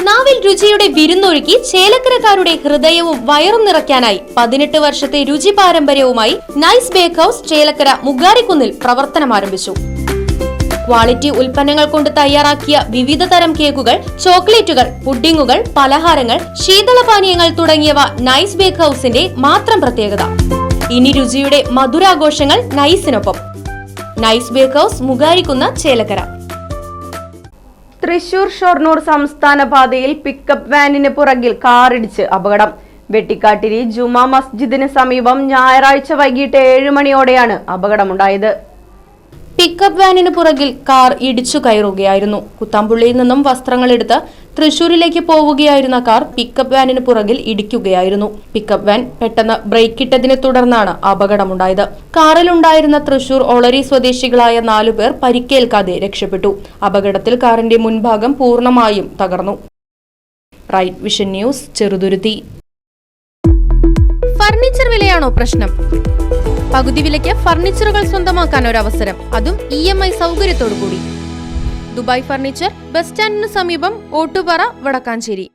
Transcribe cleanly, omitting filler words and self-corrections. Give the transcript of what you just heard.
നാവിൽ രുചിയുടെ വിരുന്നൊഴുക്കി ചേലക്കരക്കാരുടെ ഹൃദയവും വയറും നിറയ്ക്കാനായി 18 വർഷത്തെ രുചി പാരമ്പര്യവുമായി നൈസ് ബേക്ക് ഹൌസ് ചേലക്കര മുഗാരിക്കുന്നിൽ പ്രവർത്തനം ആരംഭിച്ചു. ക്വാളിറ്റി ഉൽപ്പന്നങ്ങൾ കൊണ്ട് തയ്യാറാക്കിയ വിവിധ തരം കേക്കുകൾ, ചോക്ലേറ്റുകൾ, പുഡിങ്ങുകൾ, പലഹാരങ്ങൾ, ശീതളപാനീയങ്ങൾ തുടങ്ങിയവ നൈസ് ബേക്ക് ഹൌസിന്റെ മാത്രം പ്രത്യേകത. ഇനി രുചിയുടെ മധുരാഘോഷങ്ങൾ നൈസിനൊപ്പം. Nice bake house, Mugarikkunnu, Chelakkara. Thrissur Shoranur സംസ്ഥാന പാതയിൽ പിക്കപ്പ് വാനിന് പുറകിൽ കാറിടിച്ച് അപകടം. വെട്ടിക്കാട്ടിരി ജുമാ മസ്ജിദിന് സമീപം ഞായറാഴ്ച വൈകിട്ട് 7 മണിയോടെയാണ് അപകടമുണ്ടായത്. പിക്കപ്പ് വാനിന് പുറകിൽ കാർ ഇടിച്ചു കയറുകയായിരുന്നു. കുത്താമ്പുള്ളിയിൽ നിന്നും വസ്ത്രങ്ങൾ എടുത്ത് തൃശൂരിലേക്ക് പോവുകയായിരുന്ന കാർ പിക്കപ്പ് വാനിന് പുറകിൽ ഇടിക്കുകയായിരുന്നു. പിക്കപ്പ് വാൻ പെട്ടെന്ന് ബ്രേക്കിട്ടതിനെ തുടർന്നാണ് അപകടമുണ്ടായത്. കാറിലുണ്ടായിരുന്ന തൃശൂർ ഒളരി സ്വദേശികളായ 4 പേർ പരിക്കേൽക്കാതെ രക്ഷപ്പെട്ടു. അപകടത്തിൽ കാറിന്റെ മുൻഭാഗം പൂർണ്ണമായും തകർന്നു. Right Vision News, Cheruthuruthy. Furniture വിലയാണോ പ്രശ്നം? പകുതി വിലയ്ക്ക് ഫർണിച്ചറുകൾ സ്വന്തമാക്കാൻ ഒരു അവസരം, അതും EMI സൗകര്യത്തോടു കൂടി. ദുബായ് ഫർണിച്ചർ, ബസ് സ്റ്റാൻഡിന് സമീപം, ഓട്ടുപാറ, വടക്കാഞ്ചേരി.